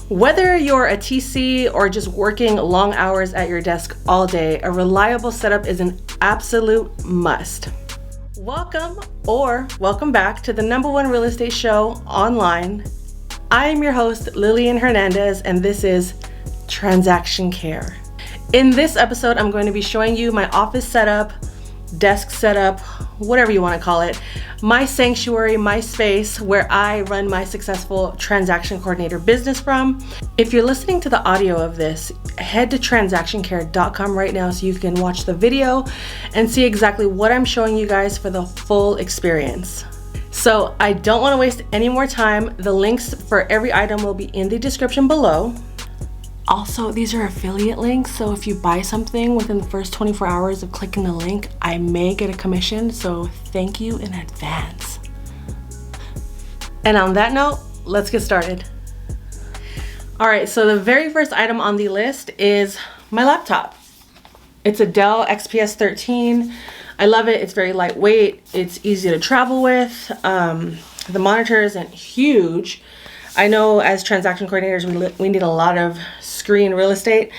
Whether you're a TC or just working long hours at your desk all day, a reliable setup is an absolute must. Welcome back to the #1 real estate show online. I am your host, Lillian Hernandez, and this is Transaction Care. In this episode, I'm going to be showing you my office setup, desk setup, whatever you want to call it, my sanctuary, my space where I run my successful transaction coordinator business from. If you're listening to the audio of this, head to transactioncare.com right now so you can watch the video and see exactly what I'm showing you guys for the full experience. So I don't want to waste any more time. The links for every item will be in the description below. Also, these are affiliate links, so if you buy something within the first 24 hours of clicking the link, I may get a commission, so thank you in advance. And on that note, let's get started. All right, so the very first item on the list is my laptop. It's a Dell XPS 13. I love it. It's very lightweight. It's easy to travel with. The monitor isn't huge. I know as transaction coordinators, we need a lot of screen real estate,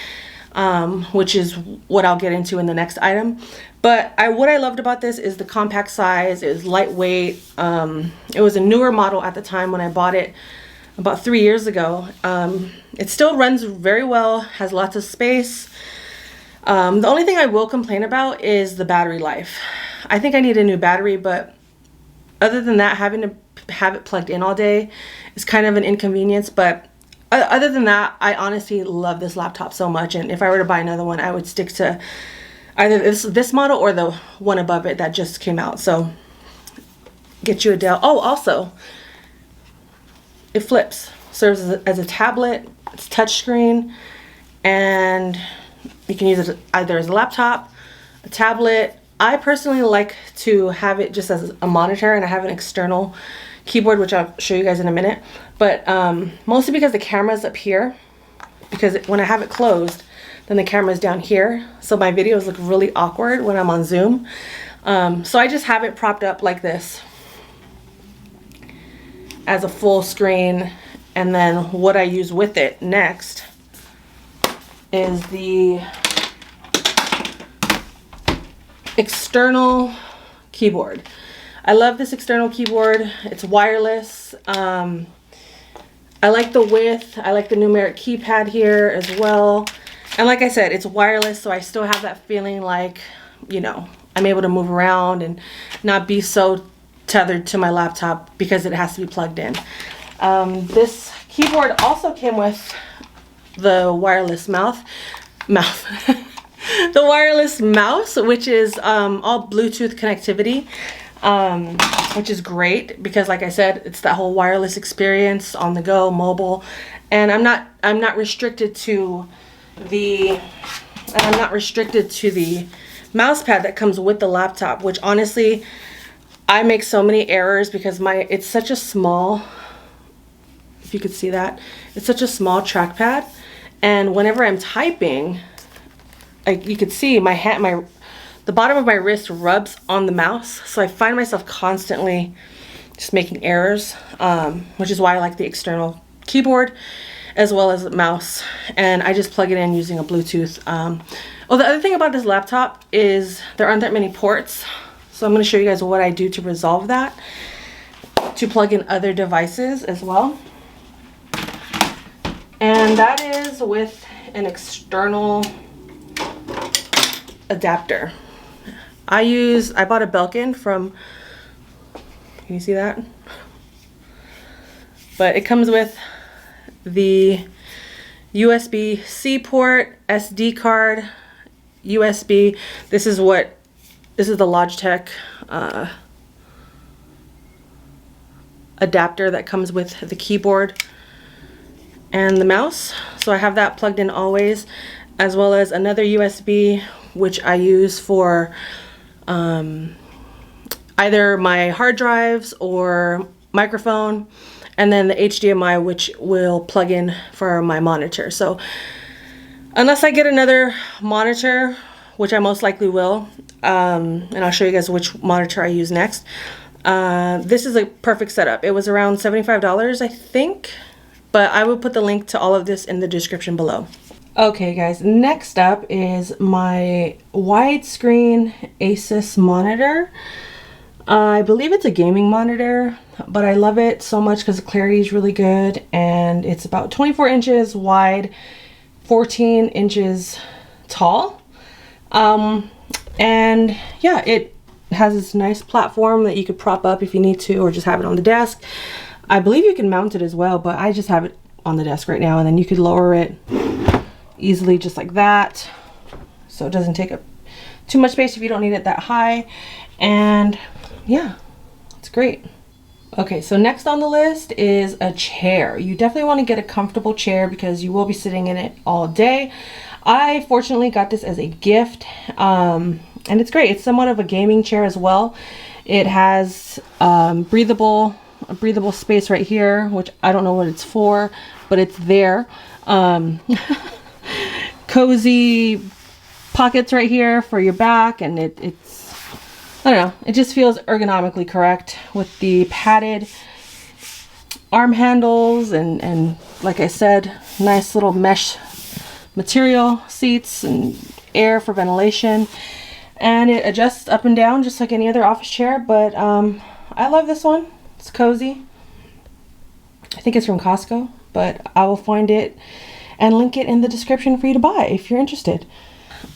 which is what I'll get into in the next item. But what I loved about this is the compact size. It was lightweight. It was a newer model at the time when I bought it about 3 years ago. It still runs very well, has lots of space. The only thing I will complain about is the battery life. I think I need a new battery, but other than that, having to have it plugged in all day is kind of an inconvenience. But other than that, I honestly love this laptop so much, and if I were to buy another one, I would stick to either this model or the one above it that just came out. So get you a Dell. Oh, also it flips, serves as a tablet. It's touchscreen, and you can use it either as a laptop, a tablet. I personally like to have it just as a monitor, and I have an external keyboard, which I'll show you guys in a minute. But mostly because the camera's up here, because when I have it closed, then the camera's down here. So my videos look really awkward when I'm on Zoom. So I just have it propped up like this as a full screen. And then what I use with it next is the external keyboard. I love this external keyboard. It's wireless. I like the width. I like the numeric keypad here as well. And like I said, it's wireless, so I still have that feeling like, you know, I'm able to move around and not be so tethered to my laptop because it has to be plugged in. This keyboard also came with the wireless the wireless mouse, which is all Bluetooth connectivity, which is great because, like I said, it's that whole wireless experience on the go, mobile, and I'm not restricted to the mouse pad that comes with the laptop, which honestly I make so many errors because it's such a small, if you could see that, it's such a small trackpad, and whenever I'm typing, you could see the bottom of my wrist rubs on the mouse, so I find myself constantly just making errors, which is why I like the external keyboard as well as the mouse, and I just plug it in using a Bluetooth. Oh, the other thing about this laptop is there aren't that many ports, so I'm going to show you guys what I do to resolve that, to plug in other devices as well, and that is with an external adapter. I bought a Belkin from, can you see that? But it comes with the USB-C port, SD card, USB. This is the Logitech adapter that comes with the keyboard and the mouse. So I have that plugged in always, as well as another USB, which I use for either my hard drives or microphone, and then the HDMI, which will plug in for my monitor. So unless I get another monitor, which I most likely will, and I'll show you guys which monitor I use next, this is a perfect setup. It was around $75, I think, but I will put the link to all of this in the description below. Okay guys, next up is my widescreen Asus monitor. I believe it's a gaming monitor, but I love it so much because the clarity is really good, and it's about 24 inches wide, 14 inches tall. And yeah, it has this nice platform that you could prop up if you need to, or just have it on the desk. I believe you can mount it as well, but I just have it on the desk right now, and then you could lower it easily just like that, so it doesn't take up too much space if you don't need it that high. And yeah, it's great. Okay, so next on the list is a chair. You definitely want to get a comfortable chair because you will be sitting in it all day. I fortunately got this as a gift, and it's great. It's somewhat of a gaming chair as well. It has breathable space right here, which I don't know what it's for, but it's there. Cozy pockets right here for your back, and it's, I don't know, it just feels ergonomically correct with the padded arm handles and like I said, nice little mesh material seats and air for ventilation, and it adjusts up and down just like any other office chair. But I love this one. It's cozy. I think it's from Costco, but I will find it and link it in the description for you to buy if you're interested.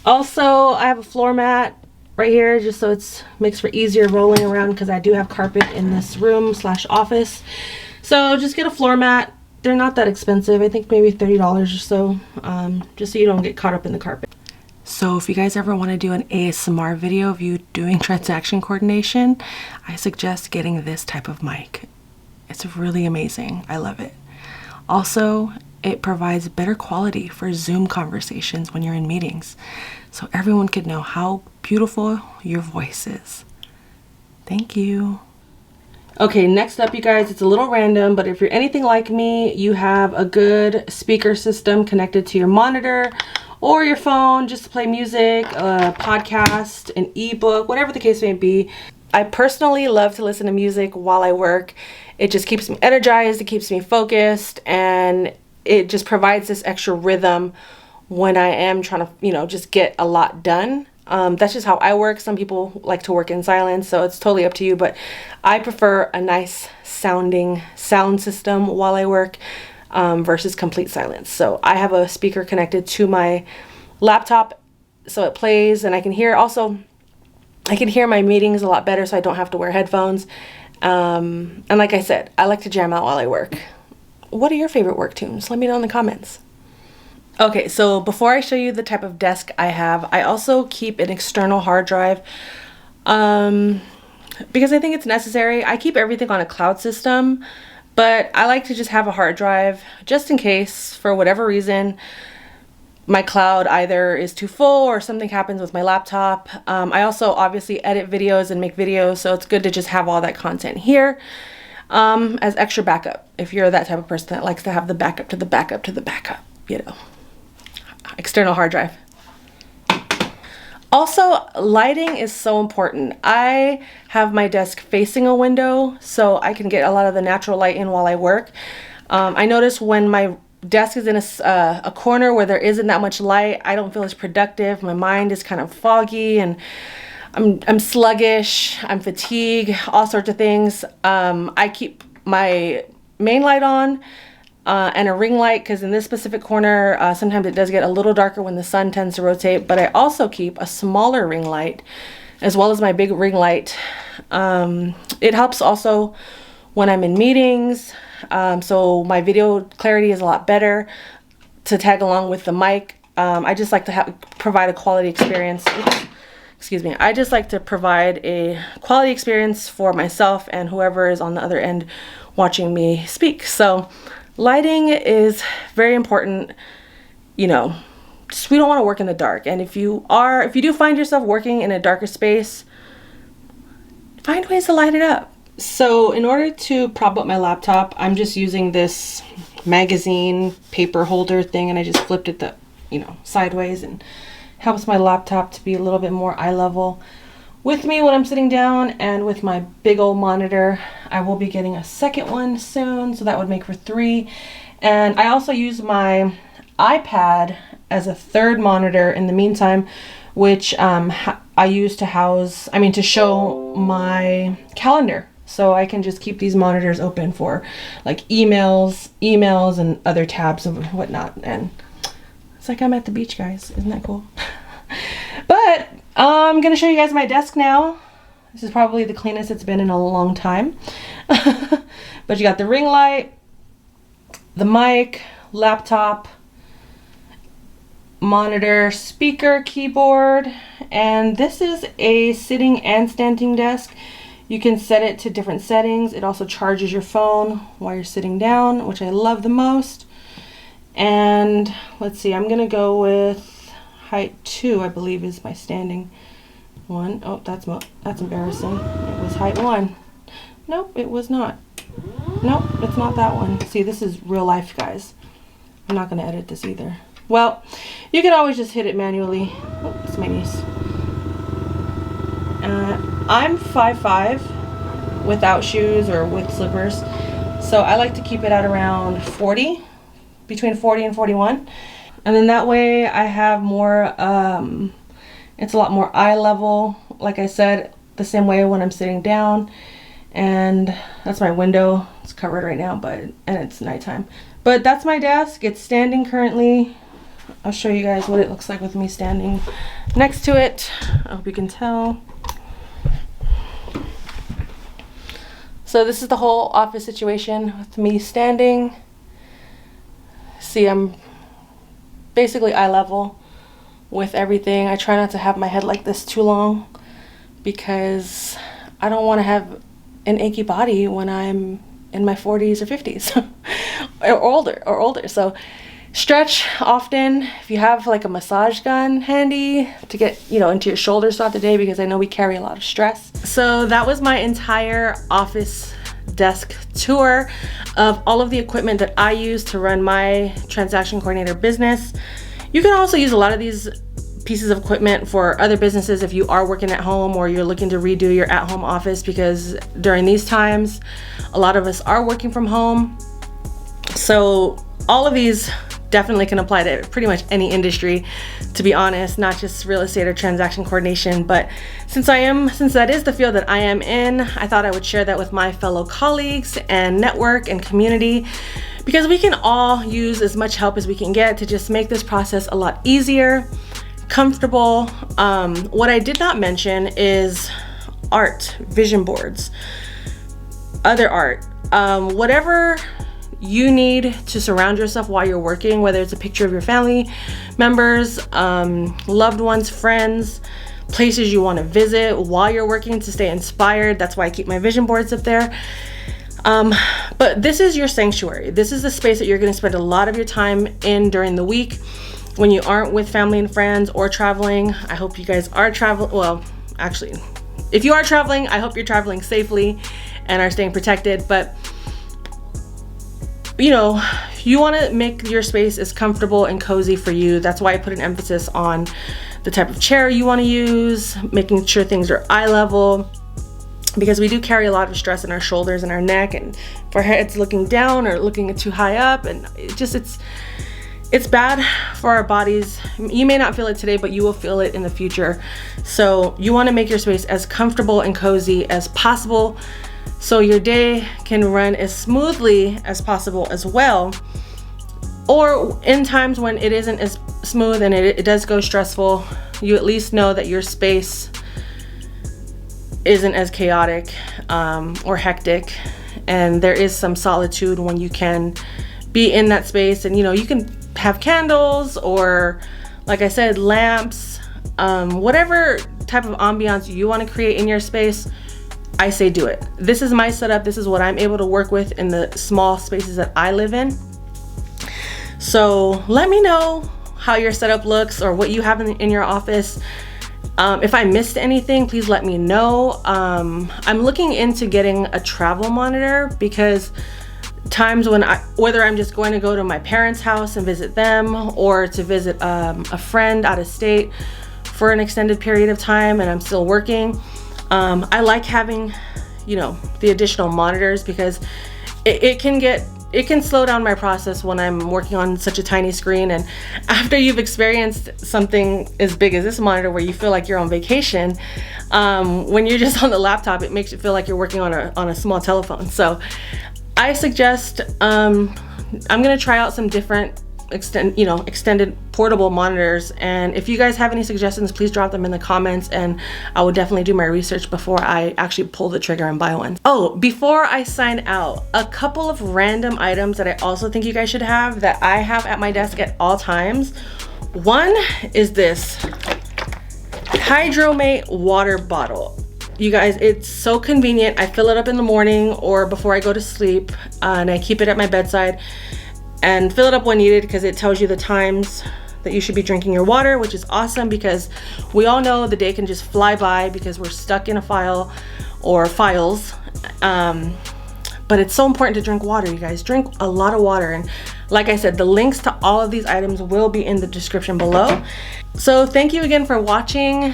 Also, I have a floor mat right here just so it makes for easier rolling around because I do have carpet in this room / office. So just get a floor mat. They're not that expensive. I think maybe $30 or so, just so you don't get caught up in the carpet. So if you guys ever want to do an ASMR video of you doing transaction coordination, I suggest getting this type of mic. It's really amazing. I love it. Also, it provides better quality for Zoom conversations when you're in meetings, so everyone could know how beautiful your voice is. Thank you. Okay, next up, you guys, it's a little random, but if you're anything like me, you have a good speaker system connected to your monitor or your phone just to play music, a podcast, an ebook, whatever the case may be. I personally love to listen to music while I work. It just keeps me energized, it keeps me focused, and it just provides this extra rhythm when I am trying to, just get a lot done. That's just how I work. Some people like to work in silence, so it's totally up to you, but I prefer a nice sounding sound system while I work versus complete silence. So I have a speaker connected to my laptop so it plays, and I can hear my meetings a lot better so I don't have to wear headphones. And like I said, I like to jam out while I work. What are your favorite work tunes? Let me know in the comments. Okay, so before I show you the type of desk I have, I also keep an external hard drive because I think it's necessary. I keep everything on a cloud system, but I like to just have a hard drive just in case, for whatever reason, my cloud either is too full or something happens with my laptop. I also obviously edit videos and make videos, so it's good to just have all that content here as extra backup. If you're that type of person that likes to have the backup to the backup to the backup, external hard drive. Also, lighting is so important. I have my desk facing a window so I can get a lot of the natural light in while I work. I notice when my desk is in a corner where there isn't that much light, I don't feel as productive. My mind is kind of foggy, and I'm sluggish, I'm fatigued, all sorts of things. I keep my main light on and a ring light, because in this specific corner, sometimes it does get a little darker when the sun tends to rotate, but I also keep a smaller ring light as well as my big ring light. It helps also when I'm in meetings, so my video clarity is a lot better to tag along with the mic. I just like to provide a quality experience. Excuse me. I just like to provide a quality experience for myself and whoever is on the other end watching me speak. So lighting is very important. We don't want to work in the dark. And if you do find yourself working in a darker space, find ways to light it up. So in order to prop up my laptop, I'm just using this magazine paper holder thing, and I just flipped it sideways, and helps my laptop to be a little bit more eye level with me when I'm sitting down. And with my big old monitor, I will be getting a second one soon, so that would make for 3. And I also use my iPad as a third monitor in the meantime, which I use to show my calendar. So I can just keep these monitors open for like emails and other tabs and whatnot. And it's like I'm at the beach, guys. Isn't that cool? But I'm gonna show you guys my desk now. This is probably the cleanest it's been in a long time. But you got the ring light, the mic, laptop, monitor, speaker, keyboard, and this is a sitting and standing desk. You can set it to different settings. It also charges your phone while you're sitting down, which I love the most. And let's see, I'm gonna go with height 2, I believe is my standing one. Oh, that's embarrassing. It was height 1. Nope, it was not. Nope, it's not that one. See, this is real life, guys. I'm not gonna edit this either. Well, you can always just hit it manually. Oh, it's my niece. I'm 5'5" without shoes or with slippers, so I like to keep it at around 40, between 40 and 41, and then that way I have more, it's a lot more eye level, like I said, the same way when I'm sitting down. And that's my window. It's covered right now, and it's nighttime. But that's my desk. It's standing currently. I'll show you guys what it looks like with me standing next to it. I hope you can tell. So this is the whole office situation with me standing. See, I'm basically eye level with everything. I try not to have my head like this too long because I don't want to have an achy body when I'm in my 40s or 50s or older. So stretch often. If you have like a massage gun handy to get, into your shoulders throughout the day, because I know we carry a lot of stress. So that was my entire office desk tour of all of the equipment that I use to run my transaction coordinator business. You can also use a lot of these pieces of equipment for other businesses if you are working at home or you're looking to redo your at-home office, because during these times a lot of us are working from home. So all of these definitely can apply to pretty much any industry, to be honest, not just real estate or transaction coordination. But since that is the field that I am in, I thought I would share that with my fellow colleagues and network and community, because we can all use as much help as we can get to just make this process a lot easier, comfortable. What I did not mention is art, vision boards, other art, whatever you need to surround yourself while you're working, whether it's a picture of your family members, loved ones, friends, places you want to visit while you're working to stay inspired. That's why I keep my vision boards up there. But this is your sanctuary. This is the space that you're going to spend a lot of your time in during the week when you aren't with family and friends or traveling. I hope you guys are traveling. Well, actually, if you are traveling, I hope you're traveling safely and are staying protected. But you want to make your space as comfortable and cozy for you. That's why I put an emphasis on the type of chair you want to use, making sure things are eye level, because we do carry a lot of stress in our shoulders and our neck, and if our head's looking down or looking too high up, and it's bad for our bodies. You may not feel it today, but you will feel it in the future. So you want to make your space as comfortable and cozy as possible, so your day can run as smoothly as possible as well. Or in times when it isn't as smooth and it does go stressful, you at least know that your space isn't as chaotic or hectic, and there is some solitude when you can be in that space. And you can have candles or, like I said, lamps, whatever type of ambiance you want to create in your space. I say do it. This is my setup. This is what I'm able to work with in the small spaces that I live in. So let me know how your setup looks or what you have in your office. If I missed anything, please let me know. I'm looking into getting a travel monitor, because times when whether I'm just going to go to my parents' house and visit them, or to visit a friend out of state for an extended period of time and I'm still working, I like having the additional monitors, because it can get it can slow down my process when I'm working on such a tiny screen. And after you've experienced something as big as this monitor where you feel like you're on vacation, when you're just on the laptop, it makes you feel like you're working on a small telephone. So I suggest, I'm gonna try out some different extended portable monitors, and if you guys have any suggestions, please drop them in the comments, and I will definitely do my research before I actually pull the trigger and buy one. Oh, before I sign out, a couple of random items that I also think you guys should have that I have at my desk at all times. One is this Hydromate water bottle. You guys, it's so convenient. I fill it up in the morning or before I go to sleep, and I keep it at my bedside and fill it up when needed because it tells you the times that you should be drinking your water, which is awesome because we all know the day can just fly by because we're stuck in a file or files. But it's so important to drink water, you guys. Drink a lot of water. And like I said, the links to all of these items will be in the description below. So thank you again for watching.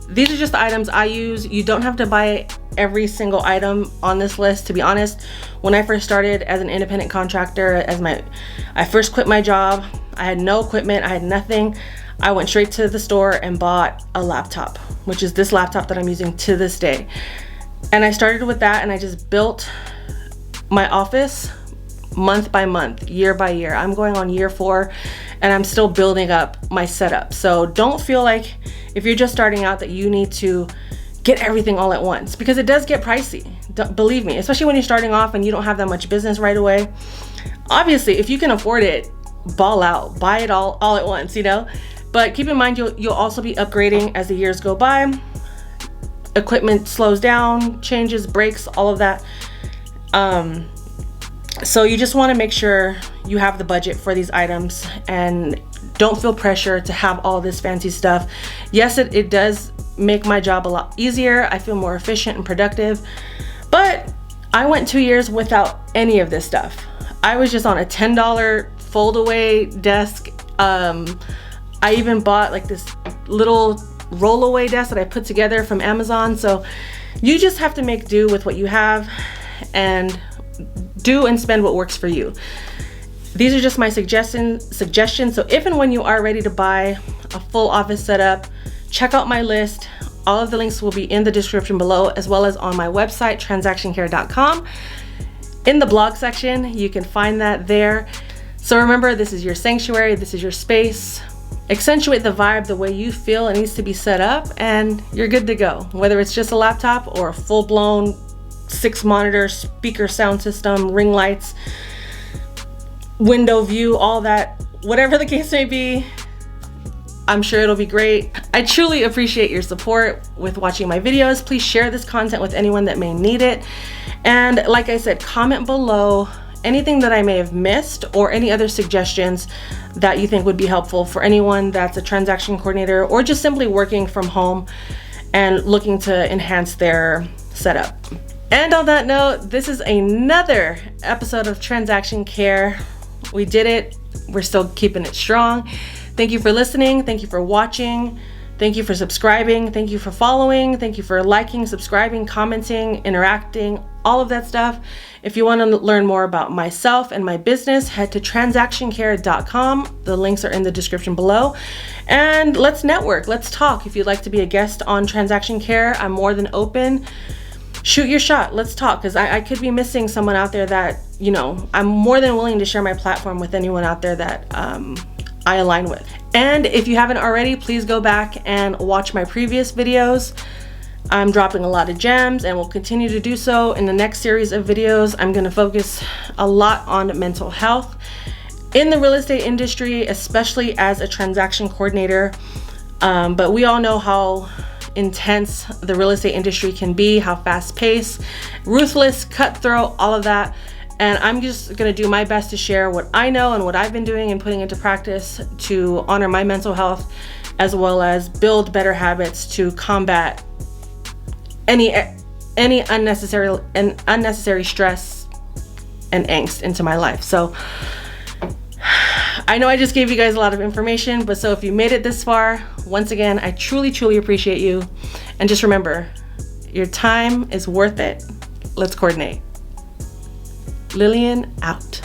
These are just the items I use. You don't have to buy every single item on this list. To be honest, when I first started as an independent contractor, I first quit my job, I had no equipment, I had nothing. I went straight to the store and bought a laptop, which is this laptop that I'm using to this day. And I started with that, and I just built my office month by month, year by year. I'm going on year 4 and I'm still building up my setup. So don't feel like if you're just starting out that you need to get everything all at once, because it does get pricey. Believe me, especially when you're starting off and you don't have that much business right away. Obviously, if you can afford it, ball out, buy it all at once, you know? But keep in mind, you'll also be upgrading as the years go by. Equipment slows down, changes, breaks, all of that. So you just want to make sure you have the budget for these items and don't feel pressure to have all this fancy stuff. Yes, it does make my job a lot easier. I feel more efficient and productive, but I went 2 years without any of this stuff. I was just on a $10 fold away desk. I even bought like this little roll away desk that I put together from Amazon. So you just have to make do with what you have and do and spend what works for you. These are just my suggestions. So if and when you are ready to buy a full office setup, check out my list. All of the links will be in the description below, as well as on my website, transactioncare.com. In the blog section, you can find that there. So remember, this is your sanctuary, this is your space. Accentuate the vibe the way you feel it needs to be set up, and you're good to go. Whether it's just a laptop or a full-blown 6-monitor speaker sound system, ring lights, window view, all that, whatever the case may be, I'm sure it'll be great. I truly appreciate your support with watching my videos. Please share this content with anyone that may need it. And like I said, comment below anything that I may have missed or any other suggestions that you think would be helpful for anyone that's a transaction coordinator or just simply working from home and looking to enhance their setup. And on that note, this is another episode of Transaction Care. We did it. We're still keeping it strong. Thank you for listening. Thank you for watching. Thank you for subscribing. Thank you for following. Thank you for liking, subscribing, commenting, interacting, all of that stuff. If you want to learn more about myself and my business, head to transactioncare.com. The links are in the description below. And let's network. Let's talk. If you'd like to be a guest on Transaction Care, I'm more than open. Shoot your shot. Let's talk, because I could be missing someone out there that, you know, I'm more than willing to share my platform with anyone out there that I align with. And if you haven't already, please go back and watch my previous videos. I'm dropping a lot of gems and will continue to do so in the next series of videos. I'm going to focus a lot on mental health in the real estate industry, especially as a transaction coordinator. But we all know how intense the real estate industry can be, how fast-paced, ruthless, cutthroat, all of that. And I'm just gonna do my best to share what I know and what I've been doing and putting into practice to honor my mental health, as well as build better habits to combat any unnecessary stress and angst into my life. So I know I just gave you guys a lot of information, but so if you made it this far, once again, I truly appreciate you. And just remember, your time is worth it. Let's coordinate. Lillian out.